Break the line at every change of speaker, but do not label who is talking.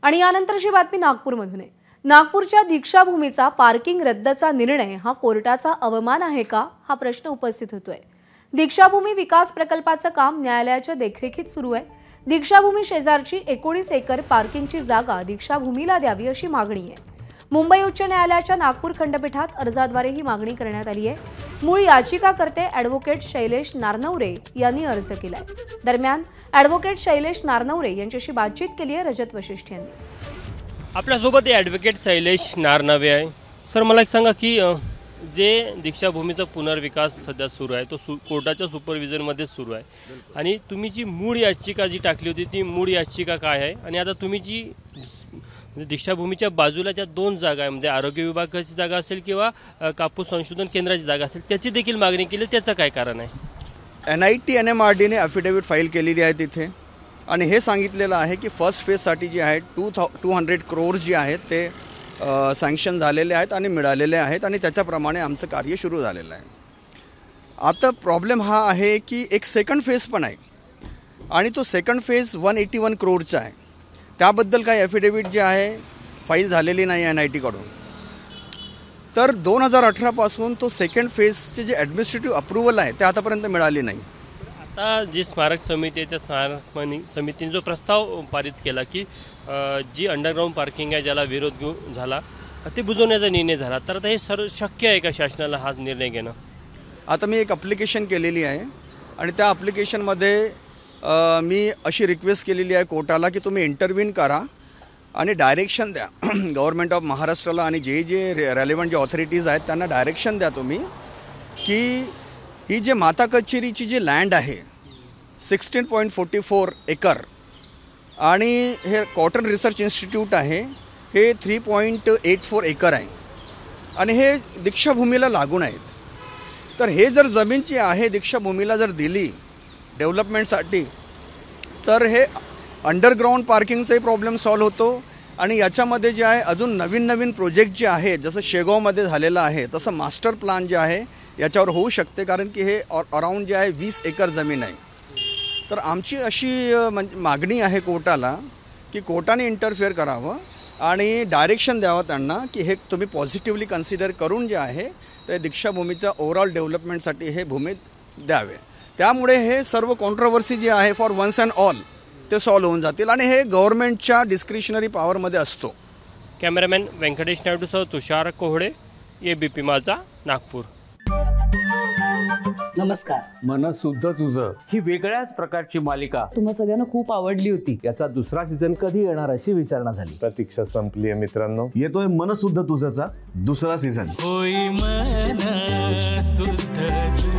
आणि यानंतरची बातमी नागपूरमधून आहे। नागपूरच्या दीक्षाभूमीचा पार्किंग रद्दचा निर्णय हा कोर्टाचा अवमान आहे का हा प्रश्न उपस्थित होतोय। दीक्षाभूमी विकास प्रकल्पाचं काम न्यायालयाच्या देखरेखीत सुरू आहे। दीक्षाभूमी शेजारची 19 एकर पार्किंगची जागा दीक्षाभूमीला द्यावी अशी मागणी आहे। मुंबई उच्च न्यायालयाच्या नागपूर खंडपीठात अर्जाद्वारे ही मागणी करण्यात आली आहे। मूळ याचिकाकर्ते ॲडव्होकेट शैलेश नारनवरे यांनी अर्ज केलाय। दरम्यान ॲडव्होकेट शैलेश नारनवरे यांच्याशी बातचीत केली आहे रजत वशिष्ठ यांनी।
आपल्यासोबत ॲडव्होकेट शैलेश नारनवरे आहे। सर, मला एक सांगा की जे दीक्षाभूमीचा पुनर्विकास सध्या सुरू आहे तो कोर्टाच्या सुपरविजनमध्ये सुरू आहे आणि तुम्ही जी मूळ याचिका जी टाकली होती ती मूळ याचिका काय आहे आणि आता तुम्ही जी दीक्षाभूमीच्या बाजूला ज्या 2 जागा आहे म्हणजे आरोग्य विभागाची जागा असेल किंवा कापूस संशोधन केंद्राची जागा असेल त्याची देखील मागणी केली, त्याचं काय कारण आहे?
NIT NMRD ने ॲफिडेविट फाईल केलेली आहे तिथे आणि हे सांगितलेलं आहे की फर्स्ट फेजसाठी जे आहे 200 crores जे आहेत ते सँक्शन झालेले आहेत आणि मिळालेले आहेत आणि त्याच्याप्रमाणे आमचं कार्य सुरू झालेलं आहे। आता प्रॉब्लेम हा आहे की एक सेकंड फेज पण आहे आणि तो सेकंड फेज 181 crores आहे। त्याबद्दल काही ॲफिडेविट जे आहे फाईल झालेली नाही NIT कडून। तर 2018 पासून तो सेकंड फेजचे जे ॲडमिनिस्ट्रेटिव्ह अप्रूव्हल आहे ते आतापर्यंत मिळाली नाही।
आता जी स्मारक समिती आहे त्या स्मारक समितीने जो प्रस्ताव पारित केला की जी अंडरग्राऊंड पार्किंग आहे ज्याला विरोध झाला ते बुजवण्याचा निर्णय झाला, तर आता हे शक्य आहे का शासनाला हा निर्णय घेणं?
आता मी एक ॲप्लिकेशन केलेली आहे आणि त्या ॲप्लिकेशनमध्ये मी अशी रिक्वेस्ट केलेली आहे कोर्टाला की तुम्ही इंटरव्हीन करा आणि डायरेक्शन द्या गव्हर्नमेंट ऑफ महाराष्ट्राला आणि जे रेलेवंट जे ऑथॉरिटीज आहेत त्यांना डायरेक्शन द्या तुम्ही की ही जे माता कचेरीची जी लँड आहे 16.44 एकर आणि हे कॉटन रिसर्च इन्स्टिट्यूट आहे हे 3.84 एकर आहे आणि हे दीक्षाभूमीला लागून आहेत। तर हे जर जमीन जी आहे दीक्षाभूमीला जर दिली डेव्हलपमेंटसाठी तर हे अंडरग्राऊंड पार्किंगचाही प्रॉब्लेम सॉल्व होतो आणि याच्यामध्ये जे आहे अजून नवीन प्रोजेक्ट जे आहेत जसं शेगावमध्ये झालेलं आहे तसं मास्टर प्लॅन जे आहे याच्यावर होऊ शकते, कारण की हे अराऊंड जे आहे 20 एकर जमीन आहे। तर आमची अशी मागणी आहे कोर्टाला की कोर्टाने इंटरफेअर करावं आणि डायरेक्शन द्यावं त्यांना की हे तुम्ही पॉझिटिव्हली कन्सिडर करून जे आहे ते दीक्षाभूमीच्या ओव्हरऑल डेव्हलपमेंटसाठी हे भूमी द्यावे। त्यामुळे हे सर्व कॉन्ट्रोवर्सी जे आहे फॉर वन्स अँड ऑल ते सॉल्व्ह होऊन जातील आणि हे गव्हर्नमेंटच्या डिस्क्रिशनरी पॉवरमध्ये असतो।
कॅमेरामॅन व्यंकटेश नायडूसह तुषार कोहळे, ABP माझा, नागपूर।
नमस्कार।
मन शुद्ध तुझं ही वेगळ्याच प्रकारची मालिका
तुम्हा सगळ्यांना खूप आवडली होती।
याचा दुसरा सीझन कधी येणार अशी विचारणा झाली।
प्रतीक्षा संपली आहे मित्रांनो।
येतोय मन शुद्ध तुझंचा दुसरा सीझन।
होई मन शुद्ध